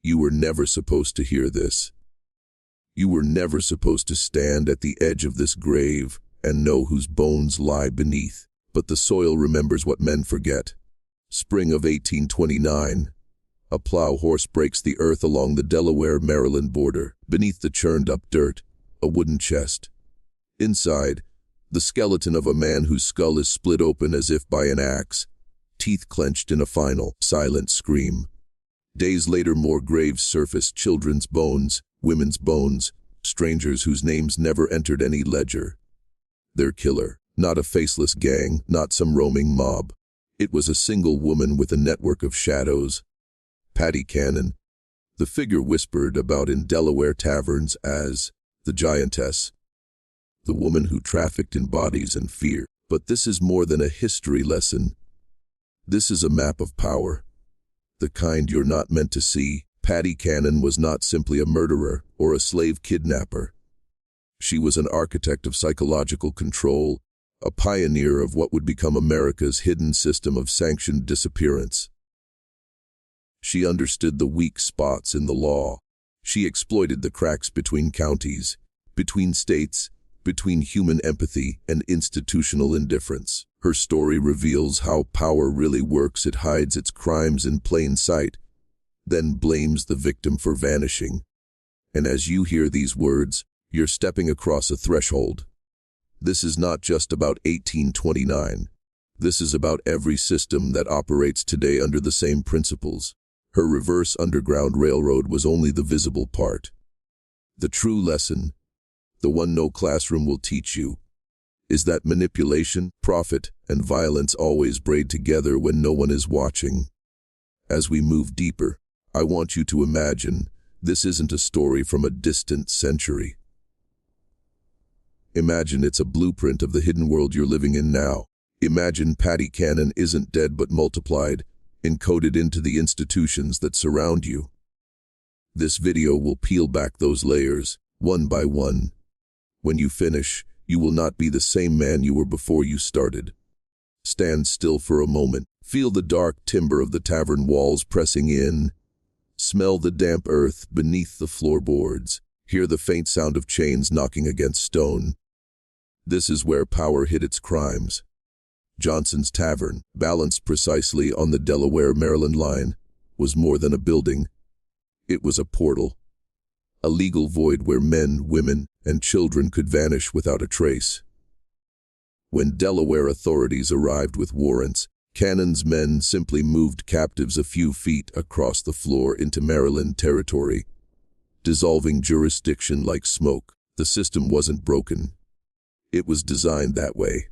You were never supposed to hear this. You were never supposed to stand at the edge of this grave and know whose bones lie beneath. But the soil remembers what men forget. Spring of 1829. A plow horse breaks the earth along the Delaware-Maryland border. Beneath the churned-up dirt, a wooden chest. Inside, the skeleton of a man whose skull is split open as if by an axe, teeth clenched in a final, silent scream. Days later, more graves surface: children's bones, women's bones, strangers whose names never entered any ledger. Their killer, not a faceless gang, not some roaming mob. It was a single woman with a network of shadows. Patty Cannon, the figure whispered about in Delaware taverns as the giantess, the woman who trafficked in bodies and fear. But this is more than a history lesson. This is a map of power, the kind you're not meant to see. Patty Cannon was not simply a murderer or a slave kidnapper. She was an architect of psychological control, a pioneer of what would become America's hidden system of sanctioned disappearance. She understood the weak spots in the law. She exploited the cracks between counties, between states, between human empathy and institutional indifference. Her story reveals how power really works. It hides its crimes in plain sight, then blames the victim for vanishing. And as you hear these words, you're stepping across a threshold. This is not just about 1829. This is about every system that operates today under the same principles. Her reverse underground railroad was only the visible part. The true lesson, the one no classroom will teach you, is that manipulation, profit, and violence always braid together when no one is watching. As we move deeper, I want you to imagine this isn't a story from a distant century. Imagine it's a blueprint of the hidden world you're living in now. Imagine Patty Cannon isn't dead but multiplied, encoded into the institutions that surround you. This video will peel back those layers, one by one. When you finish, you will not be the same man you were before you started. Stand still for a moment. Feel the dark timber of the tavern walls pressing in. Smell the damp earth beneath the floorboards. Hear the faint sound of chains knocking against stone. This is where power hid its crimes. Johnson's Tavern, balanced precisely on the Delaware-Maryland line, was more than a building. It was a portal, a legal void where men, women, and children could vanish without a trace. When Delaware authorities arrived with warrants, Cannon's men simply moved captives a few feet across the floor into Maryland territory, dissolving jurisdiction like smoke. The system wasn't broken. It was designed that way.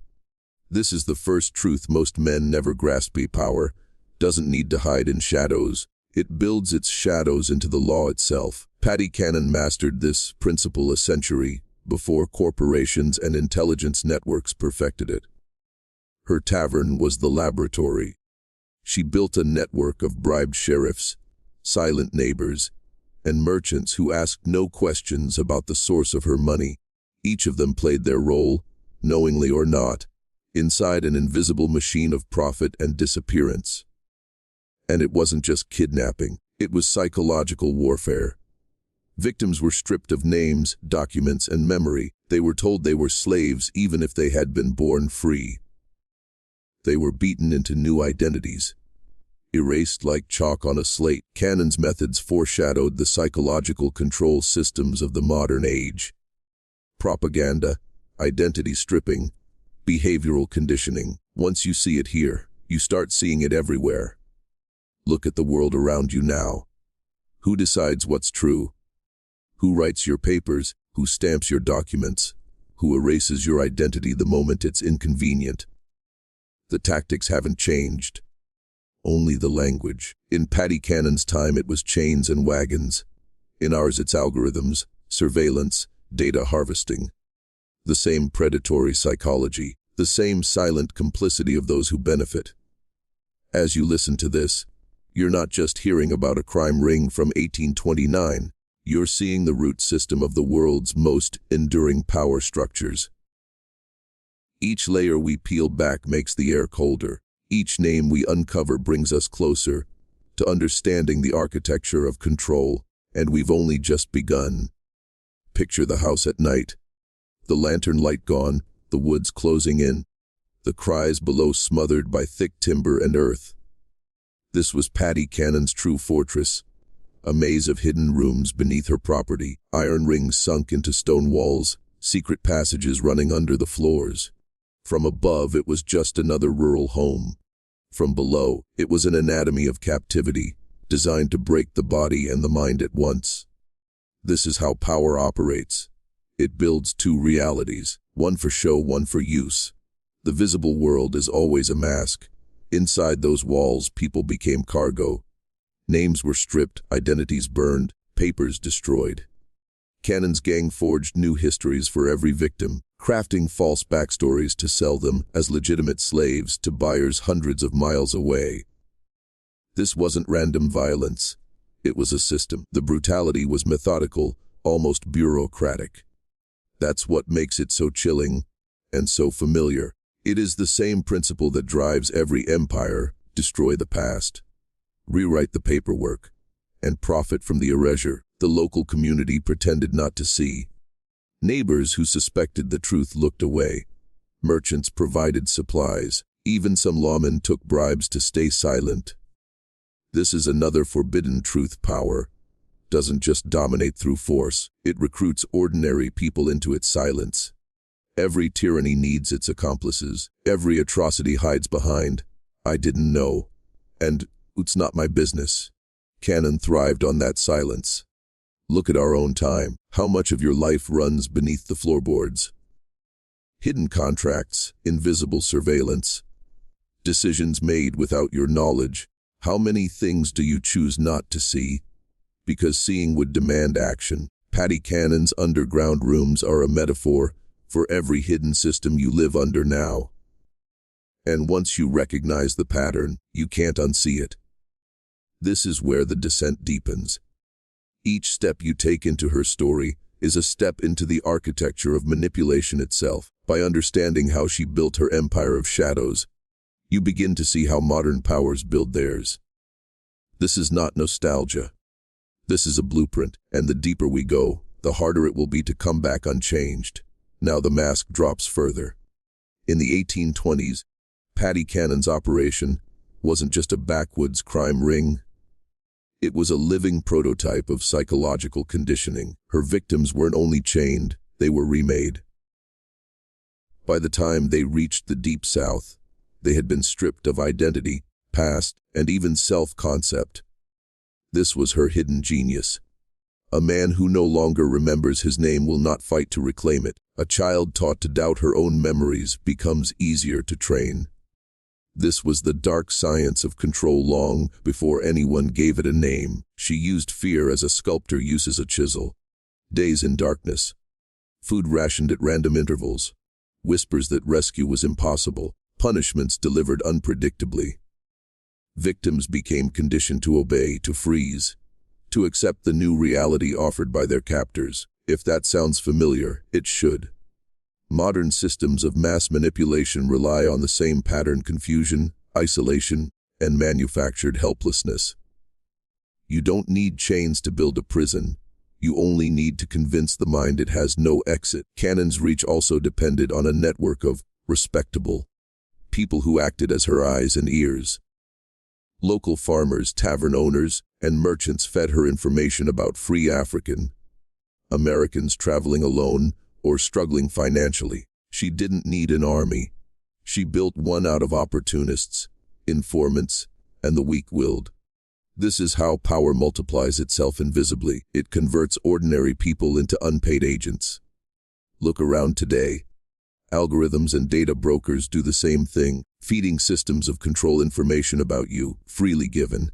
This is the first truth most men never grasp. Power doesn't need to hide in shadows. It builds its shadows into the law itself. Patty Cannon mastered this principle a century before corporations and intelligence networks perfected it. Her tavern was the laboratory. She built a network of bribed sheriffs, silent neighbors, and merchants who asked no questions about the source of her money. Each of them played their role, knowingly or not, inside an invisible machine of profit and disappearance. And it wasn't just kidnapping, it was psychological warfare. Victims were stripped of names, documents, and memory. They were told they were slaves even if they had been born free. They were beaten into new identities, erased like chalk on a slate. Cannon's methods foreshadowed the psychological control systems of the modern age. Propaganda, identity stripping, behavioral conditioning. Once you see it here, you start seeing it everywhere. Look at the world around you now. Who decides what's true? Who writes your papers? Who stamps your documents? Who erases your identity the moment it's inconvenient? The tactics haven't changed. Only the language. In Patty Cannon's time it was chains and wagons. In ours it's algorithms, surveillance, data harvesting. The same predatory psychology, the same silent complicity of those who benefit. As you listen to this, you're not just hearing about a crime ring from 1829, you're seeing the root system of the world's most enduring power structures. Each layer we peel back makes the air colder. Each name we uncover brings us closer to understanding the architecture of control, and we've only just begun. Picture the house at night. The lantern light gone, the woods closing in, the cries below smothered by thick timber and earth. This was Patty Cannon's true fortress, a maze of hidden rooms beneath her property, iron rings sunk into stone walls, secret passages running under the floors. From above, it was just another rural home. From below, it was an anatomy of captivity, designed to break the body and the mind at once. This is how power operates. It builds two realities, one for show, one for use. The visible world is always a mask. Inside those walls, people became cargo. Names were stripped, identities burned, papers destroyed. Cannon's gang forged new histories for every victim, crafting false backstories to sell them as legitimate slaves to buyers hundreds of miles away. This wasn't random violence. It was a system. The brutality was methodical, almost bureaucratic. That's what makes it so chilling and so familiar. It is the same principle that drives every empire: destroy the past, rewrite the paperwork, and profit from the erasure the local community pretended not to see. Neighbors who suspected the truth looked away. Merchants provided supplies. Even some lawmen took bribes to stay silent. This is another forbidden truth. Power doesn't just dominate through force, it recruits ordinary people into its silence. Every tyranny needs its accomplices. Every atrocity hides behind, "I didn't know," and "it's not my business." Cannon thrived on that silence. Look at our own time. How much of your life runs beneath the floorboards? Hidden contracts, invisible surveillance, decisions made without your knowledge. How many things do you choose not to see? Because seeing would demand action. Patty Cannon's underground rooms are a metaphor for every hidden system you live under now. And once you recognize the pattern, you can't unsee it. This is where the descent deepens. Each step you take into her story is a step into the architecture of manipulation itself. By understanding how she built her empire of shadows, you begin to see how modern powers build theirs. This is not nostalgia. This is a blueprint, and the deeper we go, the harder it will be to come back unchanged. Now the mask drops further. In the 1820s, Patty Cannon's operation wasn't just a backwoods crime ring. It was a living prototype of psychological conditioning. Her victims weren't only chained, they were remade. By the time they reached the Deep South, they had been stripped of identity, past, and even self-concept. This was her hidden genius. A man who no longer remembers his name will not fight to reclaim it. A child taught to doubt her own memories becomes easier to train. This was the dark science of control long before anyone gave it a name. She used fear as a sculptor uses a chisel. Days in darkness. Food rationed at random intervals. Whispers that rescue was impossible. Punishments delivered unpredictably. Victims became conditioned to obey, to freeze, to accept the new reality offered by their captors. If that sounds familiar, it should. Modern systems of mass manipulation rely on the same pattern: confusion, isolation, and manufactured helplessness. You don't need chains to build a prison. You only need to convince the mind it has no exit. Cannon's reach also depended on a network of respectable people who acted as her eyes and ears. Local farmers, tavern owners, and merchants fed her information about free African Americans traveling alone or struggling financially. She didn't need an army. She built one out of opportunists, informants, and the weak-willed. This is how power multiplies itself invisibly. It converts ordinary people into unpaid agents. Look around today. Algorithms and data brokers do the same thing, feeding systems of control information about you, freely given.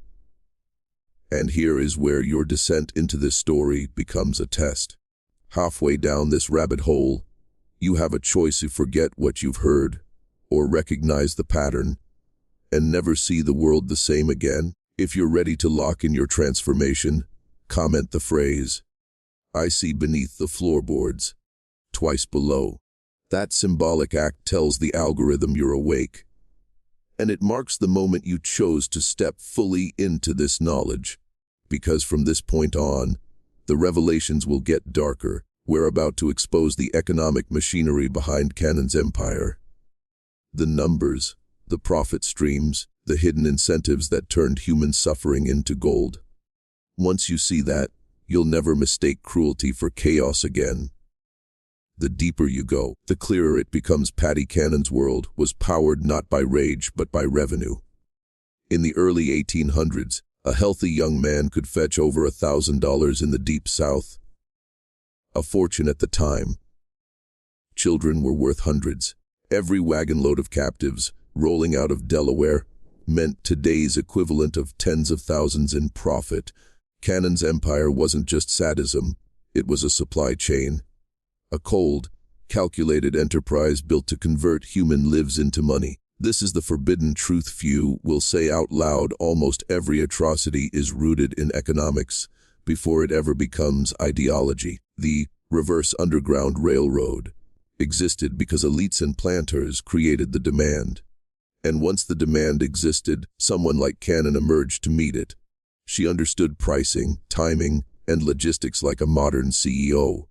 And here is where your descent into this story becomes a test. Halfway down this rabbit hole, you have a choice to forget what you've heard, or recognize the pattern, and never see the world the same again. If you're ready to lock in your transformation, comment the phrase, "I see beneath the floorboards," twice below. That symbolic act tells the algorithm you're awake. And it marks the moment you chose to step fully into this knowledge. Because from this point on, the revelations will get darker. We're about to expose the economic machinery behind Cannon's empire. The numbers, the profit streams, the hidden incentives that turned human suffering into gold. Once you see that, you'll never mistake cruelty for chaos again. The deeper you go, the clearer it becomes Paddy Cannon's world was powered not by rage but by revenue. In the early 1800s, a healthy young man could fetch over $1,000 in the Deep South. A fortune at the time. Children were worth hundreds. Every wagon load of captives, rolling out of Delaware, meant today's equivalent of tens of thousands in profit. Cannon's empire wasn't just sadism, it was a supply chain. A cold, calculated enterprise built to convert human lives into money. This is the forbidden truth few will say out loud. Almost every atrocity is rooted in economics before it ever becomes ideology. The reverse Underground Railroad existed because elites and planters created the demand. And once the demand existed, someone like Cannon emerged to meet it. She understood pricing, timing, and logistics like a modern CEO.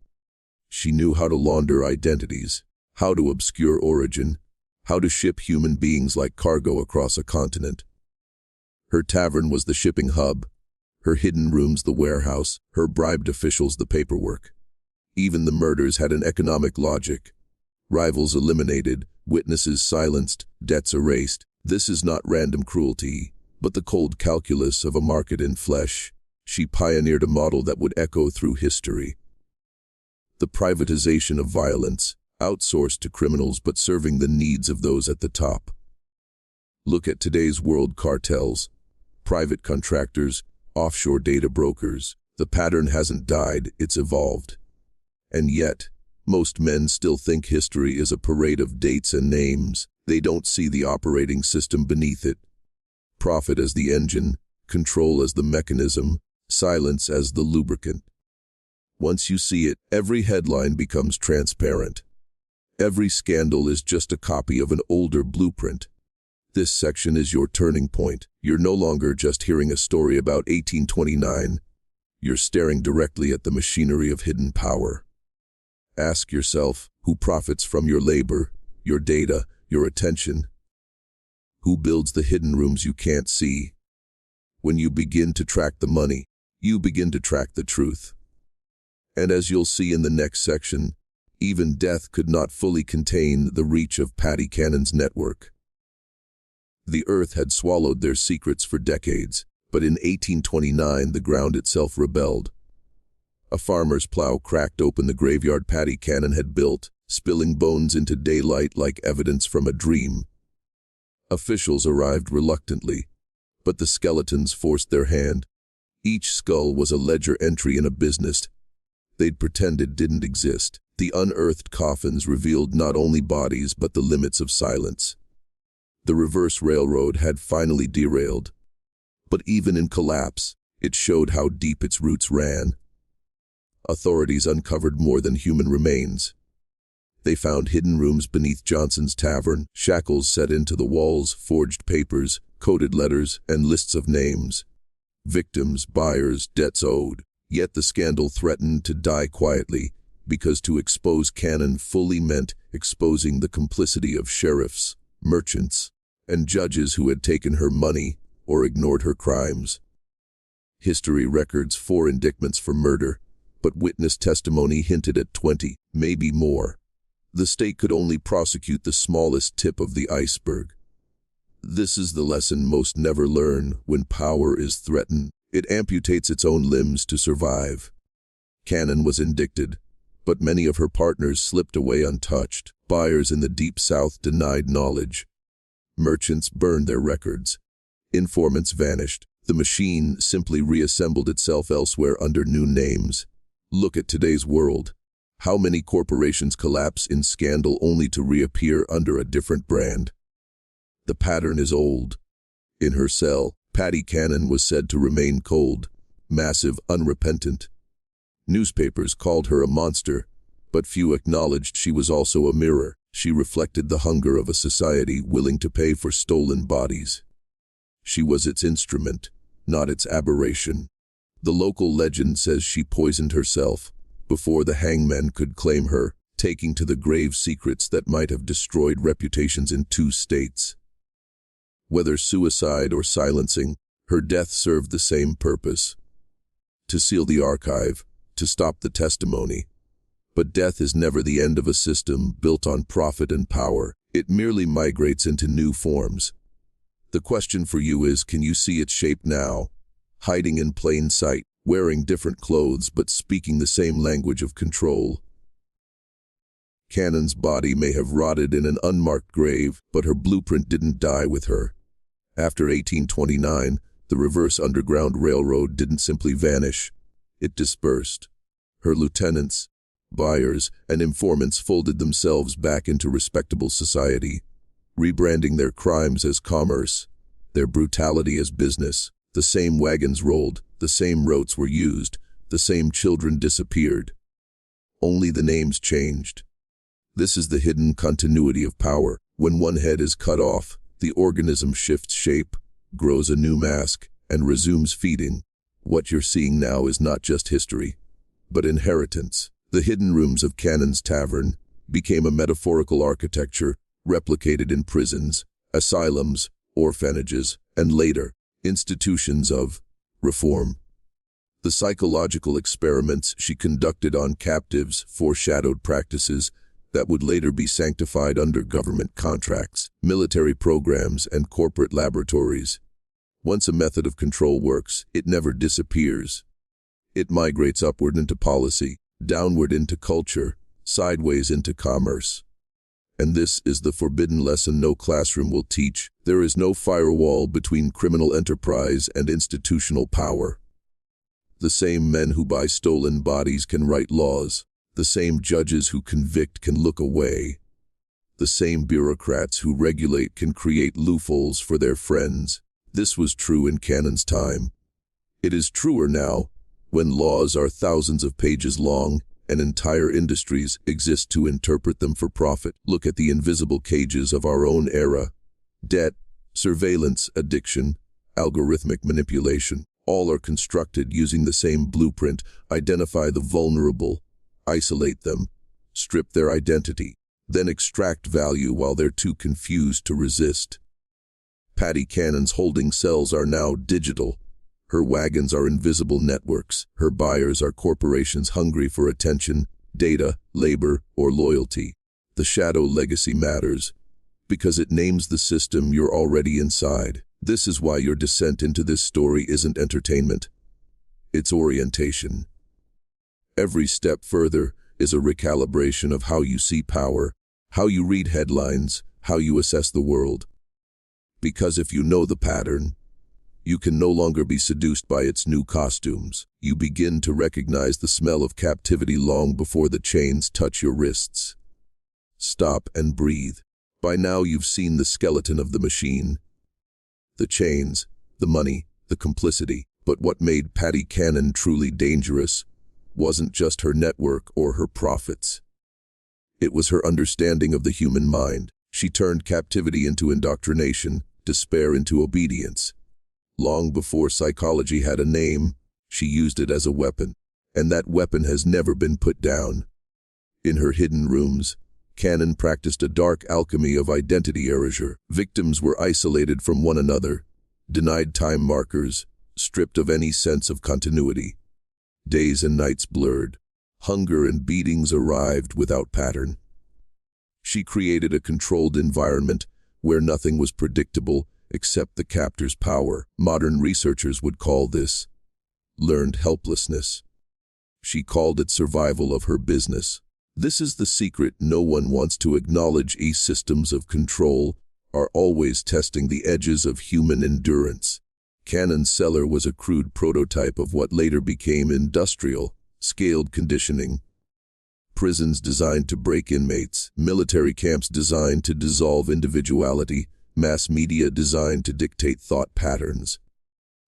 She knew how to launder identities, how to obscure origin, how to ship human beings like cargo across a continent. Her tavern was the shipping hub, her hidden rooms the warehouse, her bribed officials the paperwork. Even the murders had an economic logic. Rivals eliminated, witnesses silenced, debts erased. This is not random cruelty, but the cold calculus of a market in flesh. She pioneered a model that would echo through history. The privatization of violence, outsourced to criminals but serving the needs of those at the top. Look at today's world cartels, private contractors, offshore data brokers. The pattern hasn't died, it's evolved. And yet, most men still think history is a parade of dates and names. They don't see the operating system beneath it. Profit as the engine, control as the mechanism, silence as the lubricant. Once you see it, every headline becomes transparent. Every scandal is just a copy of an older blueprint. This section is your turning point. You're no longer just hearing a story about 1829. You're staring directly at the machinery of hidden power. Ask yourself, who profits from your labor, your data, your attention? Who builds the hidden rooms you can't see? When you begin to track the money, you begin to track the truth. And as you'll see in the next section, even death could not fully contain the reach of Paddy Cannon's network. The earth had swallowed their secrets for decades, but in 1829 the ground itself rebelled. A farmer's plow cracked open the graveyard Paddy Cannon had built, spilling bones into daylight like evidence from a dream. Officials arrived reluctantly, but the skeletons forced their hand. Each skull was a ledger entry in a business they'd pretended didn't exist. The unearthed coffins revealed not only bodies but the limits of silence. The reverse railroad had finally derailed. But even in collapse, it showed how deep its roots ran. Authorities uncovered more than human remains. They found hidden rooms beneath Johnson's tavern, shackles set into the walls, forged papers, coded letters, and lists of names. Victims, buyers, debts owed. Yet the scandal threatened to die quietly, because to expose Cannon fully meant exposing the complicity of sheriffs, merchants, and judges who had taken her money or ignored her crimes. History records 4 indictments for murder, but witness testimony hinted at 20, maybe more. The state could only prosecute the smallest tip of the iceberg. This is the lesson most never learn. When power is threatened, it amputates its own limbs to survive. Cannon was indicted, but many of her partners slipped away untouched. Buyers in the Deep South denied knowledge. Merchants burned their records. Informants vanished. The machine simply reassembled itself elsewhere under new names. Look at today's world. How many corporations collapse in scandal only to reappear under a different brand? The pattern is old. In her cell, Paddy Cannon was said to remain cold, massive, unrepentant. Newspapers called her a monster, but few acknowledged she was also a mirror. She reflected the hunger of a society willing to pay for stolen bodies. She was its instrument, not its aberration. The local legend says she poisoned herself before the hangman could claim her, taking to the grave secrets that might have destroyed reputations in 2 states. Whether suicide or silencing, her death served the same purpose: to seal the archive, to stop the testimony. But death is never the end of a system built on profit and power. It merely migrates into new forms. The question for you is, can you see its shape now, hiding in plain sight, wearing different clothes but speaking the same language of control? Cannon's body may have rotted in an unmarked grave, but her blueprint didn't die with her. After 1829, the reverse Underground Railroad didn't simply vanish. It dispersed. Her lieutenants, buyers, and informants folded themselves back into respectable society, rebranding their crimes as commerce, their brutality as business. The same wagons rolled, the same routes were used, the same children disappeared. Only the names changed. This is the hidden continuity of power. When one head is cut off, the organism shifts shape, grows a new mask, and resumes feeding. What you're seeing now is not just history, but inheritance. The hidden rooms of Cannon's Tavern became a metaphorical architecture replicated in prisons, asylums, orphanages, and later, institutions of reform. The psychological experiments she conducted on captives foreshadowed practices that would later be sanctified under government contracts, military programs, and corporate laboratories. Once a method of control works, it never disappears. It migrates upward into policy, downward into culture, sideways into commerce. And this is the forbidden lesson no classroom will teach. There is no firewall between criminal enterprise and institutional power. The same men who buy stolen bodies can write laws. The same judges who convict can look away. The same bureaucrats who regulate can create loopholes for their friends. This was true in Cannon's time. It is truer now, when laws are thousands of pages long and entire industries exist to interpret them for profit. Look at the invisible cages of our own era. Debt, surveillance, addiction, algorithmic manipulation. All are constructed using the same blueprint: identify the vulnerable, isolate them, strip their identity, then extract value while they're too confused to resist. Patty Cannon's holding cells are now digital. Her wagons are invisible networks. Her buyers are corporations hungry for attention, data, labor, or loyalty. The shadow legacy matters because it names the system you're already inside. This is why your descent into this story isn't entertainment. It's orientation. Every step further is a recalibration of how you see power, how you read headlines, how you assess the world. Because if you know the pattern, you can no longer be seduced by its new costumes. You begin to recognize the smell of captivity long before the chains touch your wrists. Stop and breathe. By now you've seen the skeleton of the machine. The chains, the money, the complicity. But what made Patty Cannon truly dangerous wasn't just her network or her profits. It was her understanding of the human mind. She turned captivity into indoctrination, despair into obedience. Long before psychology had a name, she used it as a weapon, and that weapon has never been put down. In her hidden rooms, Cannon practiced a dark alchemy of identity erasure. Victims were isolated from one another, denied time markers, stripped of any sense of continuity. Days and nights blurred. Hunger and beatings arrived without pattern. She created a controlled environment where nothing was predictable except the captor's power. Modern researchers would call this learned helplessness. She called it survival of her business. This is the secret no one wants to acknowledge. Systems of control are always testing the edges of human endurance. Cannon's cellar was a crude prototype of what later became industrial, scaled conditioning. Prisons designed to break inmates, military camps designed to dissolve individuality, mass media designed to dictate thought patterns.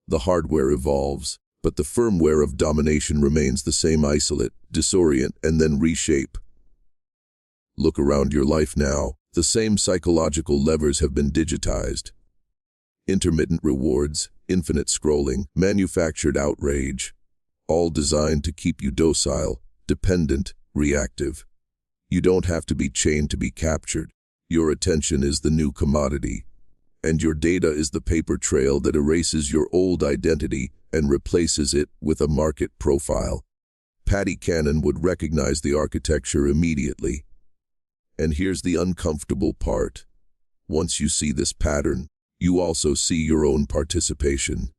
The hardware evolves, but the firmware of domination remains the same: isolate, disorient, and then reshape. Look around your life now. The same psychological levers have been digitized. Intermittent rewards, infinite scrolling, manufactured outrage, all designed to keep you docile, dependent, reactive. You don't have to be chained to be captured. Your attention is the new commodity, and your data is the paper trail that erases your old identity and replaces it with a market profile. Paddy Cannon would recognize the architecture immediately. And here's the uncomfortable part. Once you see this pattern, you also see your own participation.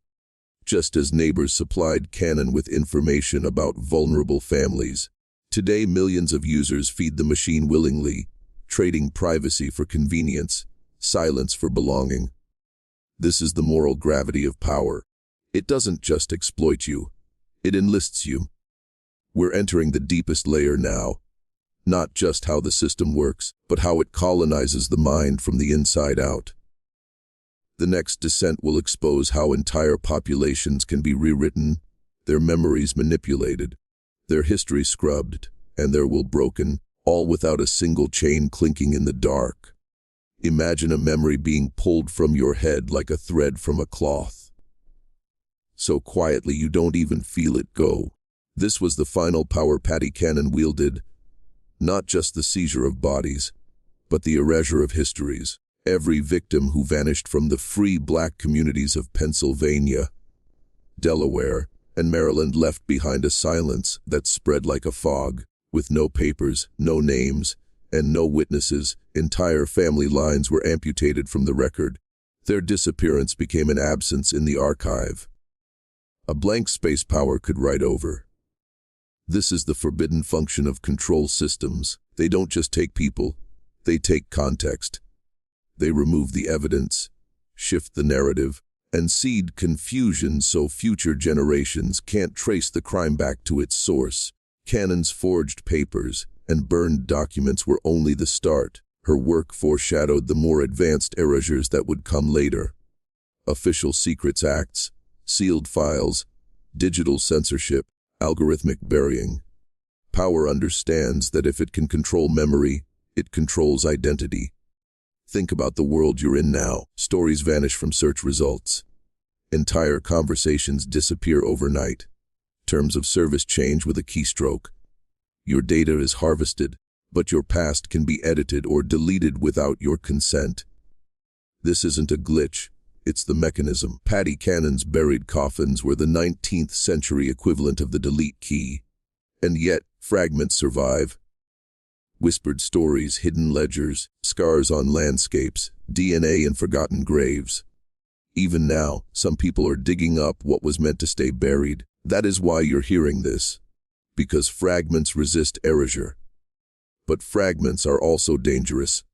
Just as neighbors supplied Cannon with information about vulnerable families, today millions of users feed the machine willingly, trading privacy for convenience, silence for belonging. This is the moral gravity of power. It doesn't just exploit you, it enlists you. We're entering the deepest layer now. Not just how the system works, but how it colonizes the mind from the inside out. The next descent will expose how entire populations can be rewritten, their memories manipulated, their history scrubbed, and their will broken, all without a single chain clinking in the dark. Imagine a memory being pulled from your head like a thread from a cloth. So quietly you don't even feel it go. This was the final power Paddy Cannon wielded. Not just the seizure of bodies, but the erasure of histories. Every victim who vanished from the free black communities of Pennsylvania, Delaware, and Maryland left behind a silence that spread like a fog, with no papers, no names, and no witnesses. Entire family lines were amputated from the record. Their disappearance became an absence in the archive. A blank space power could write over. This is the forbidden function of control systems. They don't just take people, they take context. They remove the evidence, shift the narrative, and seed confusion so future generations can't trace the crime back to its source. Cannon's forged papers and burned documents were only the start. Her work foreshadowed the more advanced erasures that would come later. Official Secrets Acts, sealed files, digital censorship, algorithmic burying. Power understands that if it can control memory, it controls identity. Think about the world you're in now. Stories vanish from search results. Entire conversations disappear overnight. Terms of service change with a keystroke. Your data is harvested, but your past can be edited or deleted without your consent. This isn't a glitch, it's the mechanism. Paddy Cannon's buried coffins were the 19th century equivalent of the delete key. And yet, fragments survive. Whispered stories, hidden ledgers, scars on landscapes, DNA in forgotten graves. Even now, some people are digging up what was meant to stay buried. That is why you're hearing this. Because fragments resist erasure. But fragments are also dangerous.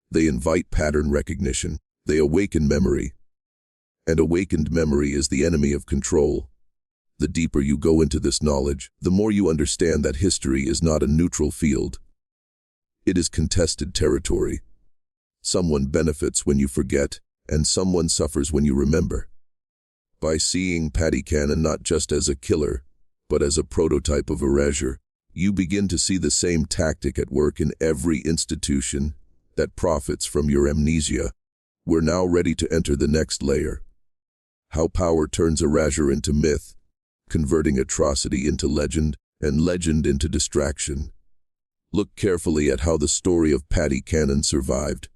They invite pattern recognition. They awaken memory. And awakened memory is the enemy of control. The deeper you go into this knowledge, the more you understand that history is not a neutral field. It is contested territory. Someone benefits when you forget, and someone suffers when you remember. By seeing Paddy Cannon not just as a killer, but as a prototype of erasure, you begin to see the same tactic at work in every institution that profits from your amnesia. We're now ready to enter the next layer. How power turns erasure into myth, converting atrocity into legend, and legend into distraction. Look carefully at how the story of Paddy Cannon survived.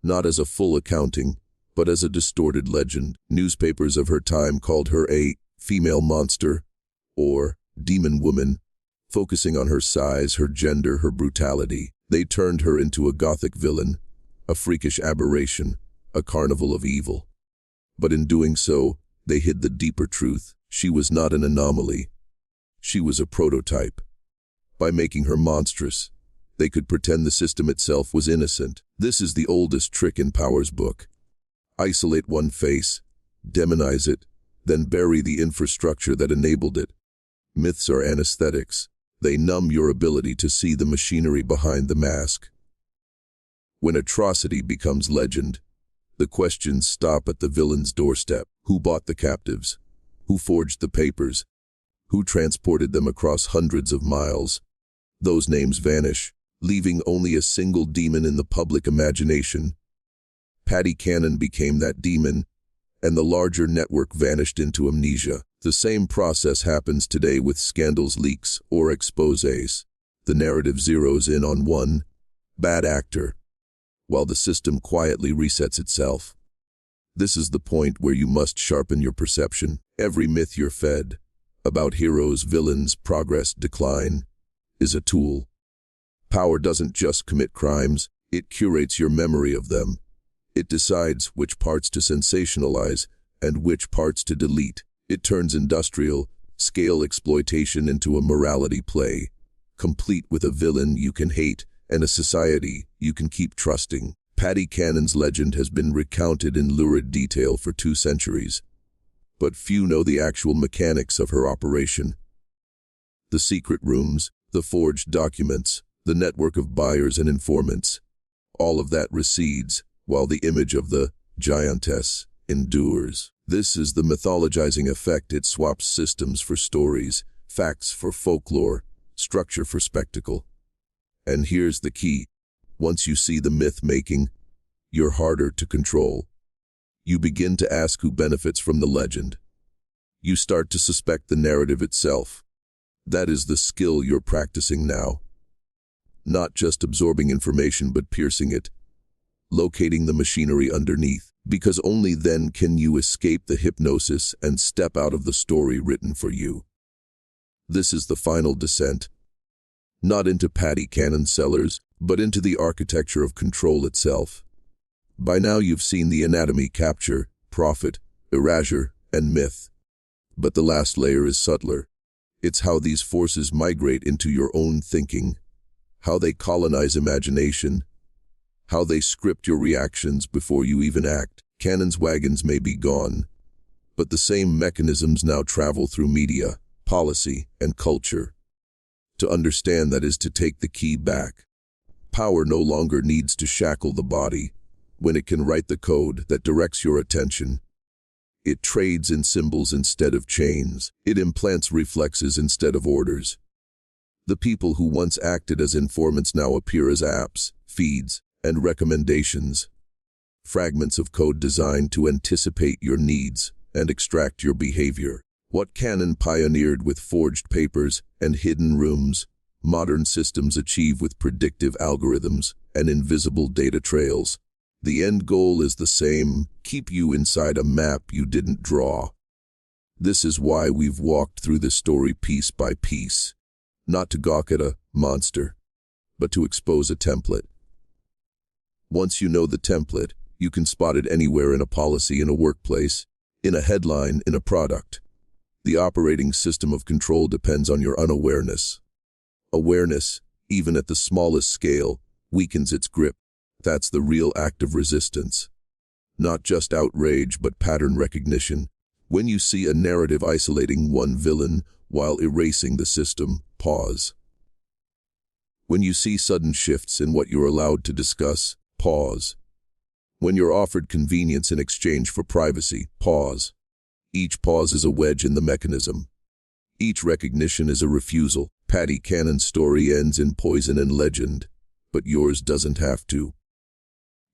Not as a full accounting, but as a distorted legend. Newspapers of her time called her a female monster, or demon woman, focusing on her size, her gender, her brutality. They turned her into a gothic villain, a freakish aberration, a carnival of evil. But in doing so, they hid the deeper truth. She was not an anomaly. She was a prototype. By making her monstrous, they could pretend the system itself was innocent. This is the oldest trick in Power's book. Isolate one face, demonize it, then bury the infrastructure that enabled it. Myths are anesthetics. They numb your ability to see the machinery behind the mask. When atrocity becomes legend, the questions stop at the villain's doorstep. Who bought the captives? Who forged the papers? Who transported them across hundreds of miles? Those names vanish, leaving only a single demon in the public imagination. Patty Cannon became that demon, and the larger network vanished into amnesia. The same process happens today with scandals, leaks, or exposés. The narrative zeroes in on one bad actor, while the system quietly resets itself. This is the point where you must sharpen your perception. Every myth you're fed about heroes, villains, progress, decline is a tool. Power doesn't just commit crimes, it curates your memory of them. It decides which parts to sensationalize and which parts to delete. It turns industrial scale exploitation into a morality play, complete with a villain you can hate and a society you can keep trusting. Patty Cannon's legend has been recounted in lurid detail for 2 centuries, but few know the actual mechanics of her operation. The secret rooms, the forged documents, the network of buyers and informants, all of that recedes, while the image of the giantess endures. This is the mythologizing effect. It swaps systems for stories, facts for folklore, structure for spectacle. And here's the key. Once you see the myth-making, you're harder to control. You begin to ask who benefits from the legend. You start to suspect the narrative itself. That is the skill you're practicing now. Not just absorbing information, but piercing it, locating the machinery underneath, because only then can you escape the hypnosis and step out of the story written for you. This is the final descent, not into Patty Cannon cellars, but into the architecture of control itself. By now you've seen the anatomy: capture, profit, erasure, and myth. But the last layer is subtler. It's how these forces migrate into your own thinking, how they colonize imagination, how they script your reactions before you even act. Cannon's wagons may be gone, but the same mechanisms now travel through media, policy, and culture. To understand that is to take the key back. Power no longer needs to shackle the body when it can write the code that directs your attention. It trades in symbols instead of chains. It implants reflexes instead of orders. The people who once acted as informants now appear as apps, feeds, and recommendations. Fragments of code designed to anticipate your needs and extract your behavior. What Cannon pioneered with forged papers and hidden rooms, modern systems achieve with predictive algorithms and invisible data trails. The end goal is the same: keep you inside a map you didn't draw. This is why we've walked through this story piece by piece, not to gawk at a monster, but to expose a template. Once you know the template, you can spot it anywhere: in a policy, in a workplace, in a headline, in a product. The operating system of control depends on your unawareness. Awareness, even at the smallest scale, weakens its grip. That's the real act of resistance. Not just outrage, but pattern recognition. When you see a narrative isolating one villain while erasing the system, pause. When you see sudden shifts in what you're allowed to discuss, pause. When you're offered convenience in exchange for privacy, pause. Each pause is a wedge in the mechanism. Each recognition is a refusal. Patty Cannon's story ends in poison and legend, but yours doesn't have to.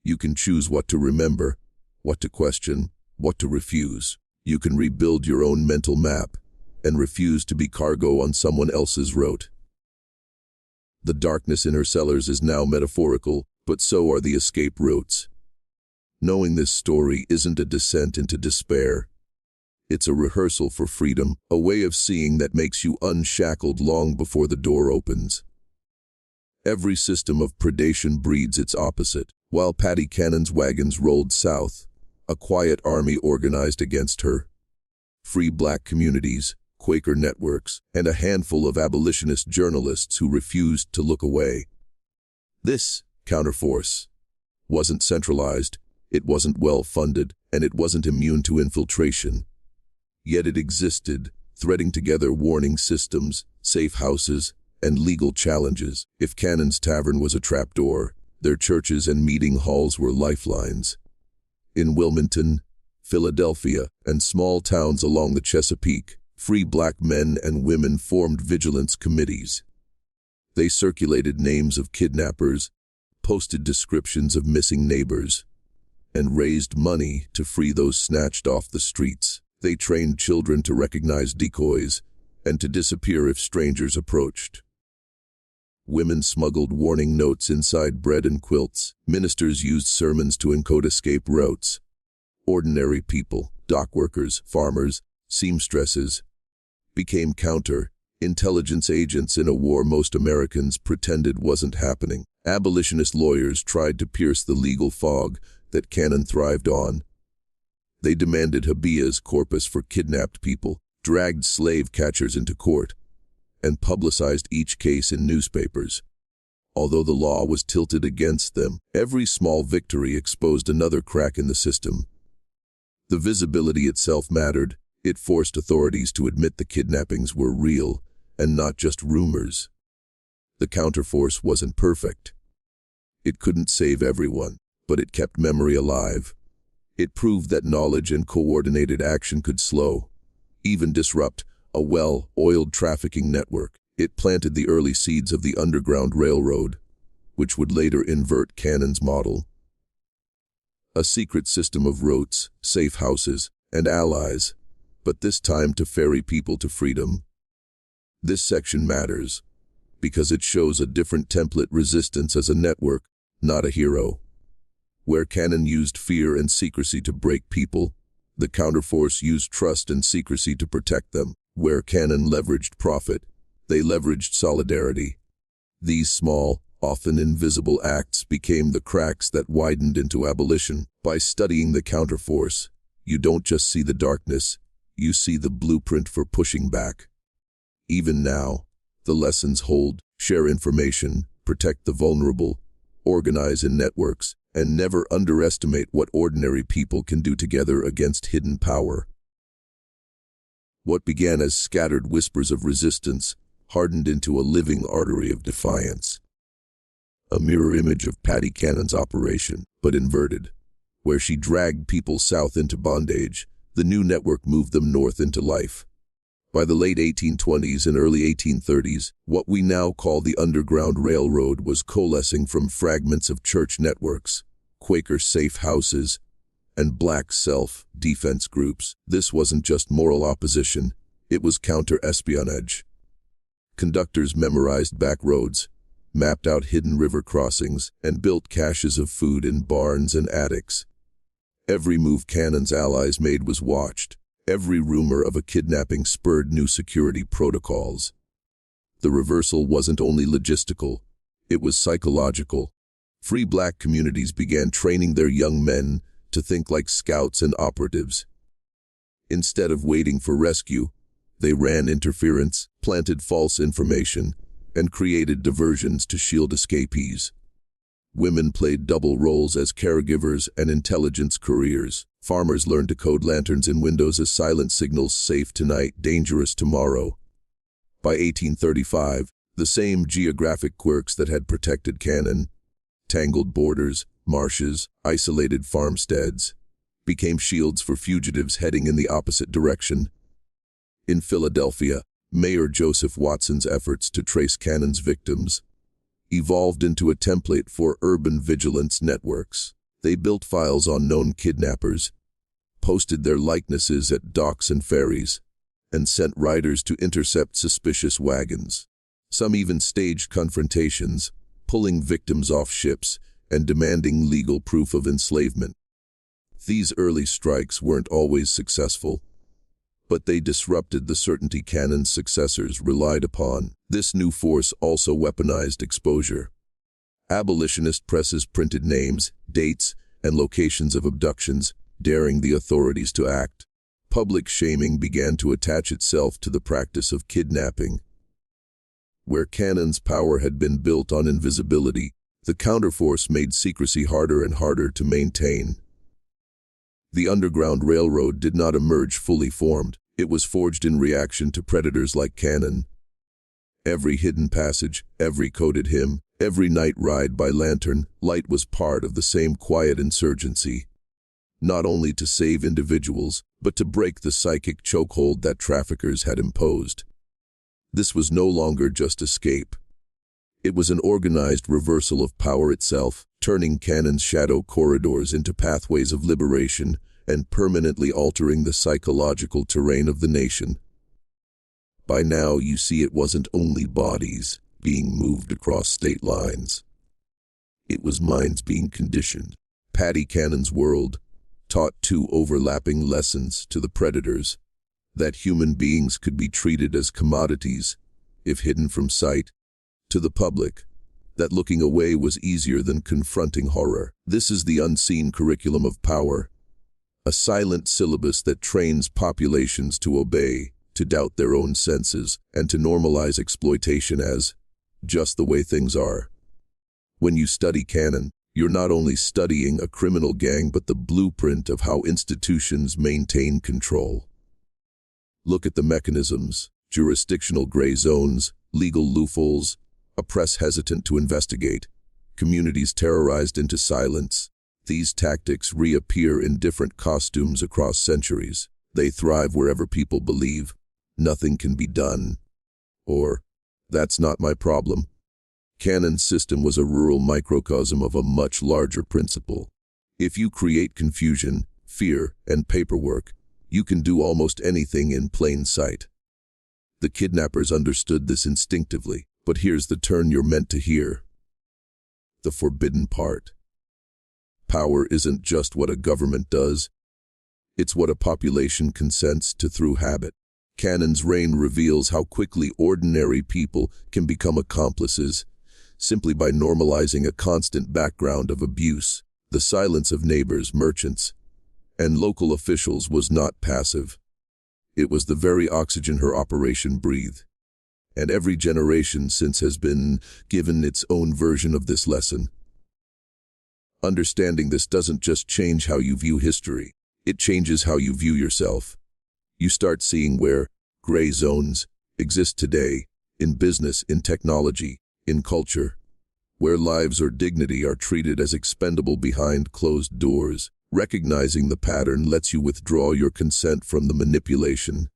You can choose what to remember, what to question, what to refuse. You can rebuild your own mental map and refuse to be cargo on someone else's route. The darkness in her cellars is now metaphorical, but so are the escape routes. Knowing this story isn't a descent into despair. It's a rehearsal for freedom, a way of seeing that makes you unshackled long before the door opens. Every system of predation breeds its opposite. While Patty Cannon's wagons rolled south, a quiet army organized against her. Free black communities, Quaker networks, and a handful of abolitionist journalists who refused to look away. This counterforce wasn't centralized, it wasn't well-funded, and it wasn't immune to infiltration. Yet it existed, threading together warning systems, safe houses, and legal challenges. If Cannon's Tavern was a trapdoor, their churches and meeting halls were lifelines. In Wilmington, Philadelphia, and small towns along the Chesapeake, free black men and women formed vigilance committees. They circulated names of kidnappers, posted descriptions of missing neighbors, and raised money to free those snatched off the streets. They trained children to recognize decoys and to disappear if strangers approached. Women smuggled warning notes inside bread and quilts. Ministers used sermons to encode escape routes. Ordinary people, dock workers, farmers, seamstresses, became counter-intelligence agents in a war most Americans pretended wasn't happening. Abolitionist lawyers tried to pierce the legal fog that Cannon thrived on. They demanded habeas corpus for kidnapped people, dragged slave catchers into court, and publicized each case in newspapers. Although the law was tilted against them, every small victory exposed another crack in the system. The visibility itself mattered. It forced authorities to admit the kidnappings were real and not just rumors. The counterforce wasn't perfect. It couldn't save everyone, but it kept memory alive. It proved that knowledge and coordinated action could slow, even disrupt, a well-oiled trafficking network. It planted the early seeds of the Underground Railroad, which would later invert Cannon's model. A secret system of routes, safe houses, and allies, but this time to ferry people to freedom. This section matters, because it shows a different template: resistance as a network, not a hero. Where Cannon used fear and secrecy to break people, the counterforce used trust and secrecy to protect them. Where Cannon leveraged profit, they leveraged solidarity. These small, often invisible acts became the cracks that widened into abolition. By studying the counterforce, you don't just see the darkness, you see the blueprint for pushing back. Even now, the lessons hold: share information, protect the vulnerable, organize in networks, and never underestimate what ordinary people can do together against hidden power. What began as scattered whispers of resistance hardened into a living artery of defiance. A mirror image of Patty Cannon's operation, but inverted. Where she dragged people south into bondage, the new network moved them north into life. By the late 1820s and early 1830s, what we now call the Underground Railroad was coalescing from fragments of church networks, Quaker safe houses, and black self-defense groups. This wasn't just moral opposition, it was counter-espionage. Conductors memorized back roads, mapped out hidden river crossings, and built caches of food in barns and attics. Every move Cannon's allies made was watched. Every rumor of a kidnapping spurred new security protocols. The reversal wasn't only logistical, it was psychological. Free black communities began training their young men to think like scouts and operatives. Instead of waiting for rescue, they ran interference, planted false information, and created diversions to shield escapees. Women played double roles as caregivers and intelligence couriers. Farmers learned to code lanterns in windows as silent signals: safe tonight, dangerous tomorrow. By 1835, the same geographic quirks that had protected Cannon, tangled borders, marshes, isolated farmsteads, became shields for fugitives heading in the opposite direction. In Philadelphia, Mayor Joseph Watson's efforts to trace Cannon's victims evolved into a template for urban vigilance networks. They built files on known kidnappers, posted their likenesses at docks and ferries, and sent riders to intercept suspicious wagons. Some even staged confrontations, pulling victims off ships and demanding legal proof of enslavement. These early strikes weren't always successful, but they disrupted the certainty Cannon's successors relied upon. This new force also weaponized exposure. Abolitionist presses printed names, dates, and locations of abductions, daring the authorities to act. Public shaming began to attach itself to the practice of kidnapping. Where Cannon's power had been built on invisibility, the counterforce made secrecy harder and harder to maintain. The Underground Railroad did not emerge fully formed. It was forged in reaction to predators like Cannon. Every hidden passage, every coded hymn, every night ride by lantern light was part of the same quiet insurgency. Not only to save individuals, but to break the psychic chokehold that traffickers had imposed. This was no longer just escape. It was an organized reversal of power itself, turning Canon's shadow corridors into pathways of liberation and permanently altering the psychological terrain of the nation. By now, you see it wasn't only bodies being moved across state lines. It was minds being conditioned. Paddy Cannon's world taught two overlapping lessons to the predators: that human beings could be treated as commodities if hidden from sight; to the public, that looking away was easier than confronting horror. This is the unseen curriculum of power, a silent syllabus that trains populations to obey, to doubt their own senses, and to normalize exploitation as just the way things are. When you study Cannon, you're not only studying a criminal gang but the blueprint of how institutions maintain control. Look at the mechanisms: jurisdictional gray zones, legal loopholes, a press hesitant to investigate, communities terrorized into silence. These tactics reappear in different costumes across centuries. They thrive wherever people believe nothing can be done, or that's not my problem. Cannon's system was a rural microcosm of a much larger principle. If you create confusion, fear, and paperwork, you can do almost anything in plain sight. The kidnappers understood this instinctively, but here's the turn you're meant to hear: the forbidden part. Power isn't just what a government does, it's what a population consents to through habit. Cannon's reign reveals how quickly ordinary people can become accomplices, simply by normalizing a constant background of abuse. The silence of neighbors, merchants, and local officials was not passive. It was the very oxygen her operation breathed. And every generation since has been given its own version of this lesson. Understanding this doesn't just change how you view history, it changes how you view yourself. You start seeing where gray zones exist today, in business, in technology, in culture, where lives or dignity are treated as expendable behind closed doors. Recognizing the pattern lets you withdraw your consent from the manipulation.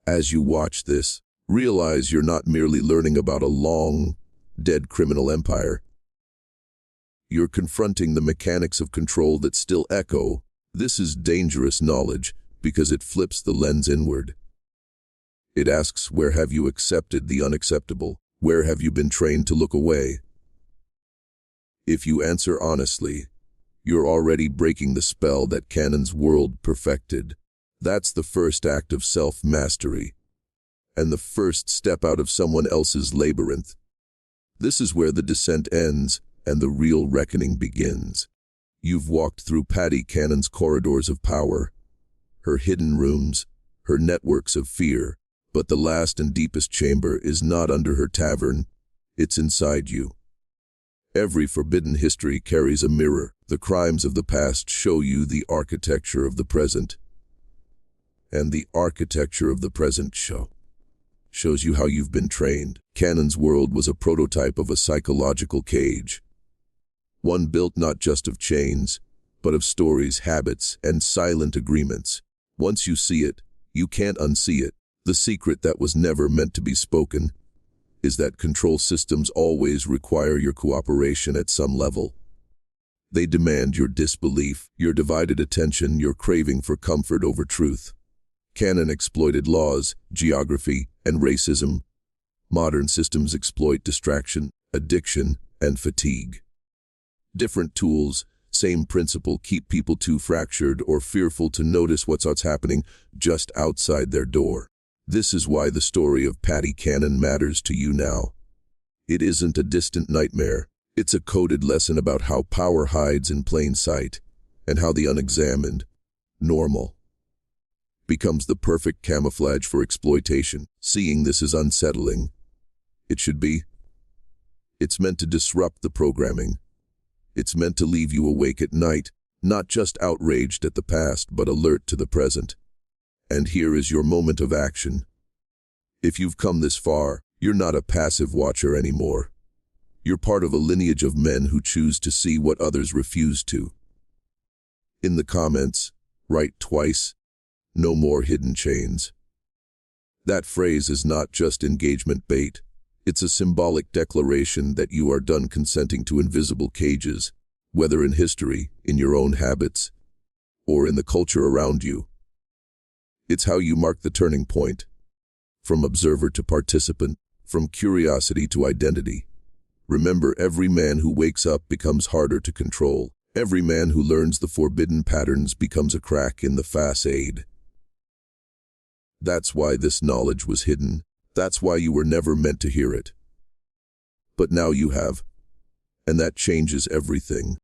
As you watch this, realize you're not merely learning about a long, dead criminal empire. You're confronting the mechanics of control that still echo. This is dangerous knowledge because it flips the lens inward. It asks, where have you accepted the unacceptable? Where have you been trained to look away? If you answer honestly, you're already breaking the spell that Cannon's world perfected. That's the first act of self-mastery, and the first step out of someone else's labyrinth. This is where the descent ends and the real reckoning begins. You've walked through Paddy Cannon's corridors of power, her hidden rooms, her networks of fear, but the last and deepest chamber is not under her tavern, it's inside you. Every forbidden history carries a mirror. The crimes of the past show you the architecture of the present, and the architecture of the present shows you how you've been trained. Cannon's world was a prototype of a psychological cage, one built not just of chains, but of stories, habits, and silent agreements. Once you see it, you can't unsee it. The secret that was never meant to be spoken is that control systems always require your cooperation at some level. They demand your disbelief, your divided attention, your craving for comfort over truth. Cannon exploited laws, geography, and racism. Modern systems exploit distraction, addiction, and fatigue. Different tools, same principle, keep people too fractured or fearful to notice what's happening just outside their door. This is why the story of Paddy Cannon matters to you now. It isn't a distant nightmare. It's a coded lesson about how power hides in plain sight, and how the unexamined, normal, becomes the perfect camouflage for exploitation. Seeing this is unsettling. It should be. It's meant to disrupt the programming. It's meant to leave you awake at night, not just outraged at the past, but alert to the present. And here is your moment of action. If you've come this far, you're not a passive watcher anymore. You're part of a lineage of men who choose to see what others refuse to. In the comments, write twice, "No more hidden chains." That phrase is not just engagement bait, It's a symbolic declaration that you are done consenting to invisible cages, whether in history, in your own habits, or in the culture around you. It's how you mark the turning point, from observer to participant, from curiosity to identity. Remember, every man who wakes up becomes harder to control. Every man who learns the forbidden patterns becomes a crack in the facade. That's why this knowledge was hidden. That's why you were never meant to hear it. But now you have, and that changes everything.